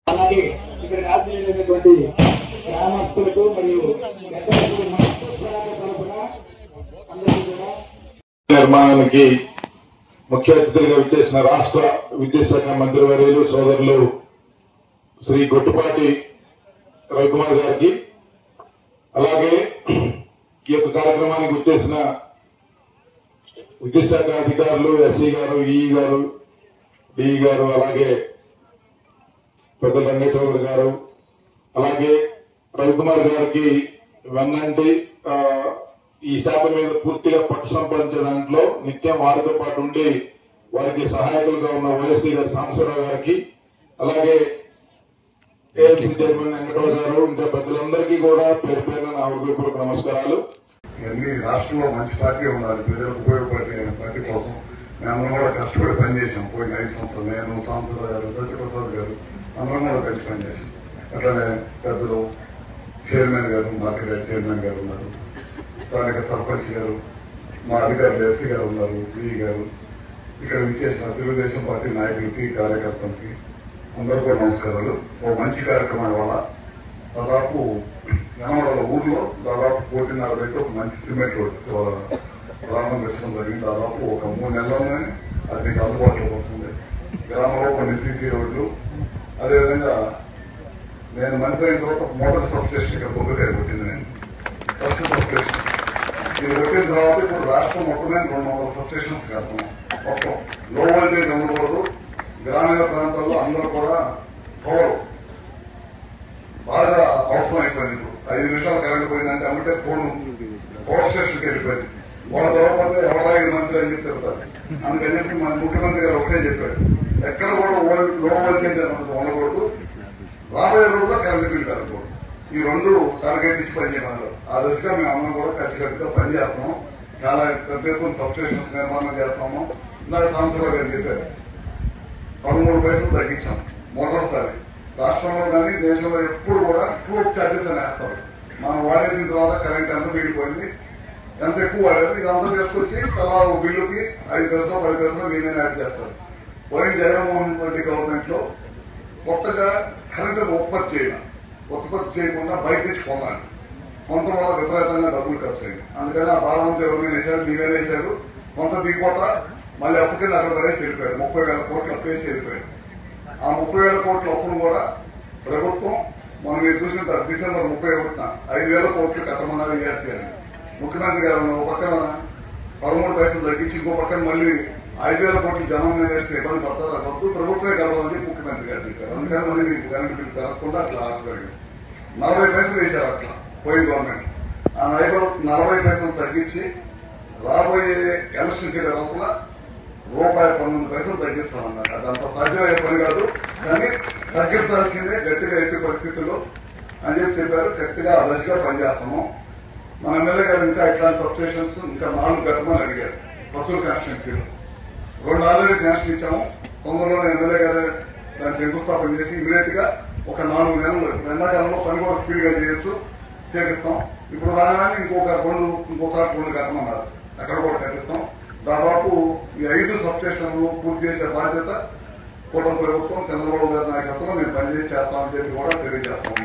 అలాగే ఇక్కడికి ఆశీర్వైనటువంటి గ్రామస్తులకు మరియు నిర్మాణానికి ముఖ్య అతిథిగా విచ్చేసిన రాష్ట్ర విద్యాశాఖ మంత్రివర్యులు సోదరులు శ్రీ గొట్టుపాటి రవికుమార్ గారికి, అలాగే ఈ యొక్క కార్యక్రమానికి విచ్చేసిన విద్యాశాఖ అధికారులు ఎస్సీ గారు, ఈఈ గారు, డిఈ గారు, అలాగే పెద్ద రంగేశ్వర గారు, అలాగే రవికుమార్ గారికి వెన్నంటి ఈ శాఖ మీద పూర్తిగా పట్టు సంపాదించే దాంట్లో నిత్యం వారితో పాటు ఉండి వారికి సహాయకులుగా ఉన్న వైఎస్సీ గారి సాంబశివరావు గారికి, అలాగే ఏఎంసీ చైర్మన్ వెంకటరావు గారు, ఇంకా పెద్దలందరికీ కూడా పేరు పేరున నా హృదయపూర్వక నమస్కారాలు. ఇవన్నీ రాష్ట్రంలో మంచి పార్టీ ఉండాలి, ప్రజలకు ఉపయోగపడే పార్టీ కోసం మేము కూడా కష్టపడి పనిచేసాం. పోయిన 5 సంవత్సరాలు నేను, సాంబశివరావు గారు, సత్యప్రసాద్ గారు అందరం కూడా కలిసి పనిచేసాం. అట్లానే పెద్దలు చైర్మన్ గారు, మార్కెట్ చైర్మన్ గారు ఉన్నారు, స్థానిక సర్పంచ్ గారు, మా అధికారులు ఎస్సీ గారు ఉన్నారు, పిఈ గారు, ఇక్కడ విచ్చేసిన తెలుగుదేశం పార్టీ నాయకులకి, కార్యకర్తలకి అందరూ కూడా నమస్కారాలు. ఒక మంచి కార్యక్రమం వల్ల దాదాపు యనమల ఊర్లో దాదాపు 1.5 పెట్టి ఒక మంచి సిమెంట్ రోడ్ ప్రారంభించడం జరిగింది. దాదాపు ఒక 3 నెలల్లోనే అది మీకు అందుబాటులోకి వస్తుంది. గ్రామంలో కొన్ని సీసీ రోడ్లు, అదేవిధంగా నేను మంత్రి అయిన తర్వాత మొదటి సబ్స్టేషన్ ఇక్కడ బొగ్గకాయ కొట్టింది. నేను ఫస్ట్ సబ్స్టేషన్ ఇది కొట్టిన తర్వాత ఇప్పుడు రాష్ట్రం మొత్తమే 200 సబ్స్టేషన్స్ కడతాం. మొత్తం లో వోల్టేజ్ ఉండకూడదు. గ్రామీణ ప్రాంతాల్లో అందరూ కూడా పవర్ బాగా అవసరం అయిపోయింది. ఇప్పుడు 5 నిమిషాలు కరెంట్ పోయిందంటే అమ్మంటే ఫోన్ పవర్ స్టేషన్కి వెళ్ళిపోయింది. వాళ్ళ దొరకకపోతే ఎవరైనా మంత్రి అని చెప్పి చెప్తారు. అందుకని చెప్పి మన ముఖ్యమంత్రి గారు ఒకటే చెప్పాడు, ఎక్కడ కూడా లో వోల్టేజ్ ఉండకూడదు, రాబోయే రోజుల్లో కరెంట్ బిల్ కలగకూడదు. ఈ 2 టార్గెట్ ఇచ్చి పనిచేయమన్నారు. ఆ దశగా మేము అందరం కూడా ఖచ్చితంగా పనిచేస్తున్నాం. చాలా పెద్ద ఎత్తున సబ్స్టేషన్స్ నిర్మాణం చేస్తాము. ఇందాక సాంబశివరావు గారు చెప్పారు, 13 పైసలు తగ్గించాం మొదటిసారి. రాష్ట్రంలో కానీ దేశంలో ఎప్పుడు కూడా ట్రూప్ ఛార్జెస్ అని వేస్తారు. మనం వాడేసిన తర్వాత కరెంట్ ఎంత మిగిలిపోయింది, ఎంత ఎక్కువ వాడేది, ఇదంతా తీసుకొచ్చి తలా బిల్లుకి 5 పైసలు 10 పైసలు నేనే యాడ్ చేస్తారు. పోయిన జగన్మోహన్ రెడ్డి గవర్నమెంట్ లో కొత్తగా కరెంటు ఉత్పత్తి చేయకుండా బయట నుంచి కొన్నాను. కొంత వల్ల విపరీతంగా డబ్బులు ఖర్చు అయింది. అందుకని ఆ భారవంతం ఎవరిని వేశారు, నీవే వేశారు. కొంత దిగుకోట మళ్ళీ అప్పటికే అక్కడ పడేసి వెళ్ళిపోయాడు. 30,000 కోట్లు అప్పేసి వెళ్ళిపోయాడు. ఆ 30,000 కోట్ల అప్పును కూడా ప్రభుత్వం మనం మీరు చూసిన డిసెంబర్ 31న 5,000 కోట్లు కట్టమన్నది చేయాలి. ముఖ్యమంత్రి గారు ఒక పక్కన 13 పైసలు తగ్గించి ఇంకో పక్కన మళ్ళీ 5,000 కోట్లు జనం మీద వేస్తే ఇబ్బంది పడతారు. అది వద్దు, ప్రభుత్వమే కలవాలని ముఖ్యమంత్రి గారు చెప్పారు. అందుకని మళ్ళీ మీకు కరెంట్ బిల్ కలగకుండా అట్లా ఆశపడింది. 40 పైసలు వేశారు అట్లా పోయిన గవర్నమెంట్. ఆ 40 పైసలు తగ్గించి రాబోయే ఎలక్షన్కి లోపల ₹19 తగ్గిస్తామన్నారు. అది అంత సాధ్యమయ్యే పని కాదు, కానీ తగ్గించాల్సిందే గట్టిగా ఎట్టి పరిస్థితుల్లో అని చెప్పారు. గట్టిగా ఆ దశగా పనిచేస్తాము. మన ఎమ్మెల్యే గారు ఇంకా ఇట్లాంటి సబ్స్టేషన్స్ ఇంకా 4 కట్టమని అడిగారు. పశువుల కాన్స్టిట్యున్సీలో 2 ఆల్రెడీ శాంక్షన్ ఇచ్చాము. తొందరలోనే ఎమ్మెల్యే గారు దాన్ని శంకుస్థాపన చేసి ఇమీడియట్ గా ఒక 4 నెలలు ఎండాకాలంలో పని కూడా స్పీడ్ గా చేపిస్తాం. ఇప్పుడు రాగానే ఇంకోసారి 2 కట్టమన్నారు. అక్కడ కూడా కట్టిస్తాం. దాదాపు ఈ 5 సబ్స్టేషన్లు పూర్తి చేసే బాధ్యత కూటమి ప్రభుత్వం చంద్రబాబు గారి నాయకత్వంలో మేము పనిచేసి చేస్తామని చెప్పి కూడా తెలియజేస్తాం.